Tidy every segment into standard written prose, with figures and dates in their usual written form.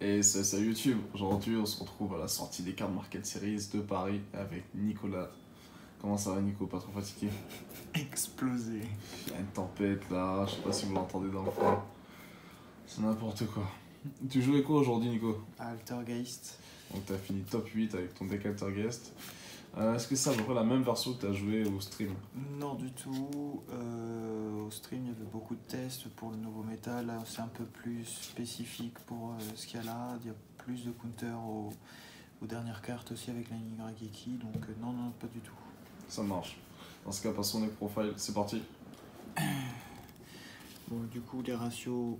Et c'est YouTube. Aujourd'hui, on se retrouve à la sortie des cartes Market Series de Paris avec Nicolas. Comment ça va, Nico? Pas trop fatigué? Explosé. Il y a une tempête là, je sais pas si vous l'entendez dans le fond. C'est n'importe quoi. Tu jouais quoi aujourd'hui, Nico? Altergeist. Donc, t'as fini top 8 avec ton deck Altergeist. Est-ce que c'est à peu près la même version que t'as joué au stream? Non du tout. Au stream, il y avait beaucoup de tests pour le nouveau méta. Là, c'est un peu plus spécifique pour ce qu'il y a là. Il y a plus de counters aux dernières cartes aussi avec la ligne Rageki. Donc non, non, pas du tout. Ça marche. Dans ce cas, passons au deck profile. C'est parti. Bon, du coup, les ratios,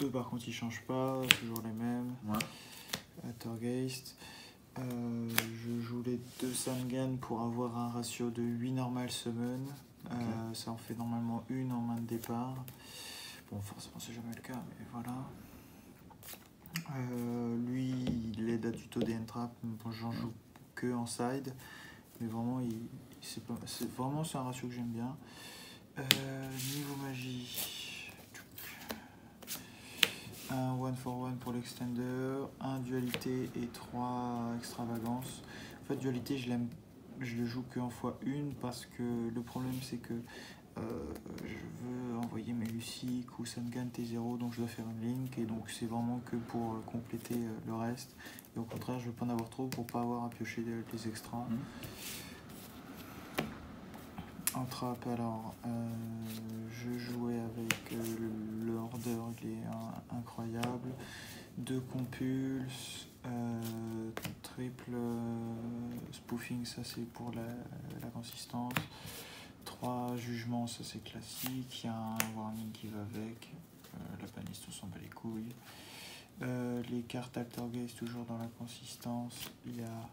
eux par contre, ils changent pas. Toujours les mêmes. Ouais. Altergeist. Je joue les 2 Sangan pour avoir un ratio de 8 normal summon. Ça en fait normalement une en main de départ. Bon, forcément, c'est jamais le cas, mais voilà. Lui, il aide à tuto des entraps. Bon, j'en joue que en side, mais vraiment, c'est un ratio que j'aime bien. Niveau magie. Un 1 for 1 pour l'extender, un dualité et 3 extravagances. En fait, dualité, je le joue que en x1 parce que le problème c'est que je veux envoyer mes Lucic ou Sangan T0, donc je dois faire une link et donc c'est vraiment que pour compléter le reste. Et au contraire, je veux pas en avoir trop pour pas avoir à piocher les extras. En trap, alors, je jouais avec le order, il est incroyable. 2 compulses, triple spoofing, ça c'est pour la consistance. 3 jugements, ça c'est classique. Il y a un warning qui va avec. La paniste, on s'en bat les couilles. Les cartes Altergeist, toujours dans la consistance. Il y a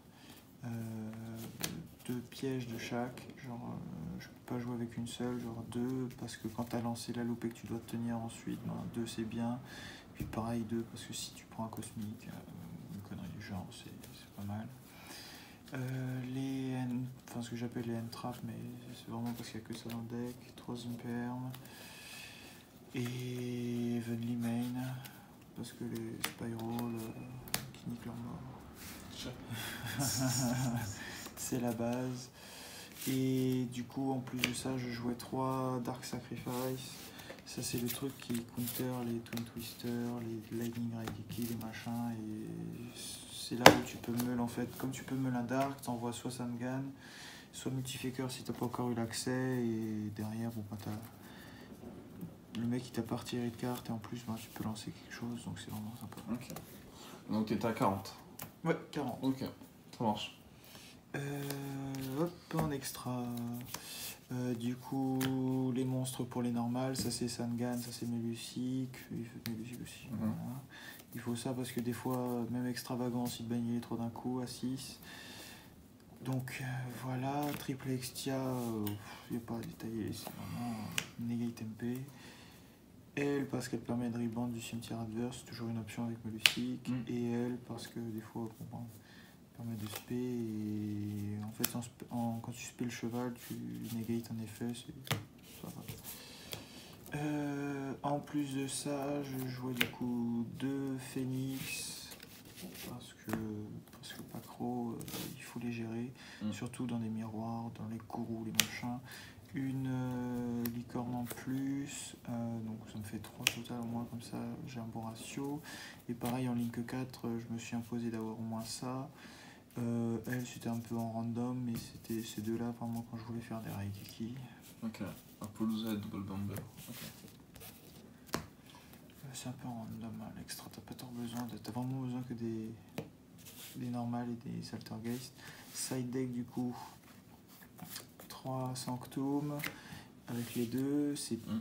2 pièges de chaque, genre je peux pas jouer avec une seule, genre 2 parce que quand t'as lancé la loupe et que tu dois te tenir ensuite, ben 2 c'est bien, puis pareil 2 parce que si tu prends un cosmique, une connerie du genre, c'est pas mal. Ce que j'appelle les N-Trap, mais c'est vraiment parce qu'il n'y a que ça dans le deck. 3 Imperm et Evenly Main parce que les Spiral qui niquent leur mort. C'est la base. Et du coup, en plus de ça, je jouais 3 Dark Sacrifice. Ça, c'est le truc qui counter les Twin Twister, les Lightning Raigeki, les machins. Et c'est là où tu peux meul en fait. Comme tu peux meul un Dark, t'envoies soit Sangan, soit Multifaker si t'as pas encore eu l'accès. Et derrière, bon, bah, le mec il t'a pas retiré de carte et en plus, bah, tu peux lancer quelque chose. Donc c'est vraiment sympa. Ok. Donc t'étais à 40. Ouais, 40. Ok, ça marche. Hop, en extra. Du coup, les monstres pour les normales, ça c'est Sangan, ça c'est Melusic. Melusic aussi. Voilà. Il faut ça parce que des fois, même extravagance, il baigne trop d'un coup à 6. Donc voilà, triple Extia, il n'y a pas à détailler, c'est vraiment Negate MP. Elle, parce qu'elle permet de rebound du cimetière adverse, toujours une option avec Melusic. Et elle, parce que des fois, bon, permet de spé et en fait quand tu spé le cheval tu négates un effet, ça va. En plus de ça, je jouais du coup 2 Phoenix parce que Pacro, il faut les gérer, surtout dans des miroirs, dans les gourous, les machins. Une licorne en plus, donc ça me fait 3 total au moins, comme ça j'ai un bon ratio. Et pareil en Link 4, je me suis imposé d'avoir au moins ça. Elle, c'était un peu en random, mais c'était ces deux-là vraiment quand je voulais faire des Raigeki. Ok, Appaloosa et Double Bumble. Ok. C'est un peu en random, hein, l'extra, t'as pas tant besoin, t'as vraiment besoin que des normales et des Altergeist. Side deck du coup, 3 Sanctum avec les deux.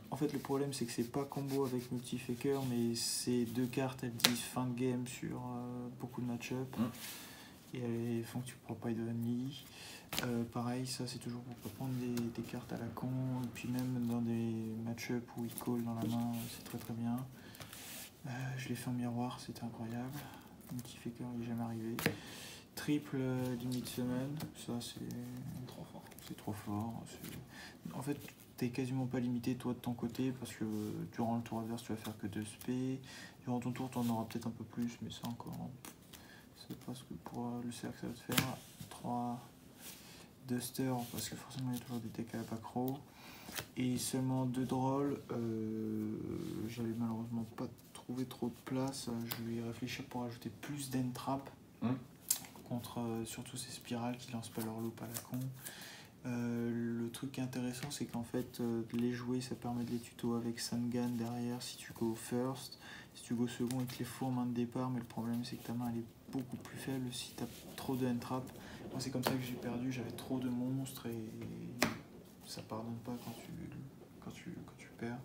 En fait, le problème c'est que c'est pas combo avec Multifaker, mais ces 2 cartes elles disent fin de game sur beaucoup de match-up. Et elles font que tu prends pas de only. Pareil, ça c'est toujours pour pas prendre des cartes à la con. Et puis même dans des match-up où il call dans la main, c'est très très bien. Je l'ai fait en miroir, c'était incroyable. Multifaker, il est jamais arrivé. Triple limite semaine, ça c'est trop fort. C'est trop fort. En fait, t'es quasiment pas limité toi de ton côté parce que durant le tour adverse tu vas faire que 2 spé. Et en ton tour, tu en auras peut-être un peu plus, mais ça encore. C'est pas ce que pour le cercle ça va te faire. 3 Duster, parce que forcément il y a toujours des decks à la Pacro. Et seulement 2 drôles. J'avais malheureusement pas trouvé trop de place. Je vais réfléchir pour ajouter plus d'entrap. Contre surtout ces spirales qui lancent pas leur loupe à la con. Le truc qui est intéressant, c'est qu'en fait, les jouer, ça permet de les tuto avec Sangan derrière si tu go first. Si tu go second, il te les faut en main de départ, mais le problème, c'est que ta main elle est beaucoup plus faible si tu as trop de entrap. Moi, c'est comme ça que j'ai perdu, j'avais trop de monstres et ça pardonne pas quand tu perds.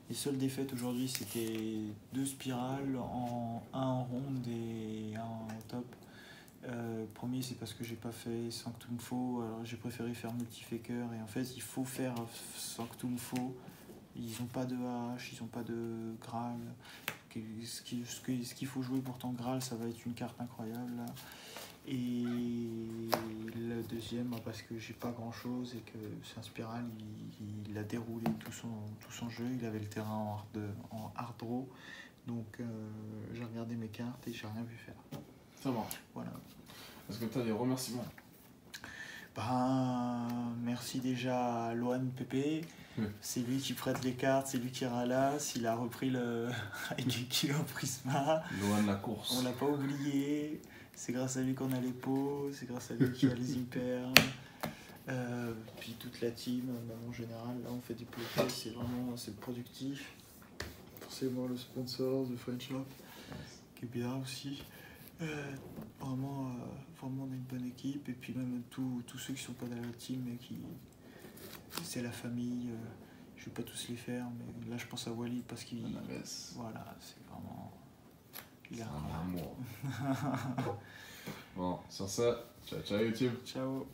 Les seules défaites aujourd'hui, c'était 2 spirales, un en ronde et un au top. Premier, c'est parce que j'ai pas fait Sanctum Faux, alors j'ai préféré faire Multifaker, et en fait il faut faire Sanctum Faux. Ils ont pas de hache, ils ont pas de Graal. Ce qu'il faut jouer pour ton Graal, ça va être une carte incroyable là. Et le deuxième, parce que j'ai pas grand chose et que c'est un spiral, il a déroulé tout son jeu, il avait le terrain en hard draw, donc j'ai regardé mes cartes et j'ai rien vu faire. Ça marche. Voilà. Est-ce que tu as des remerciements? Merci déjà à Loan Pépé. C'est lui qui prête les cartes, c'est lui qui ralasse. Il a repris le Hideki en Prisma. Loan la course. On l'a pas oublié. C'est grâce à lui qu'on a les pots, c'est grâce à lui qu'il y a les Impernes. Puis toute la team, même en général. Là, on fait des plots, c'est productif. Forcément, le sponsor de French Shop, qui est bien aussi. Vraiment, on a une bonne équipe, et puis même tous ceux qui sont pas dans la team mais qui c'est la famille, je vais pas tous les faire, mais là je pense à Wally parce qu'il voilà, c'est vraiment il a un amour. Bon, sur ça, ciao YouTube. Ciao.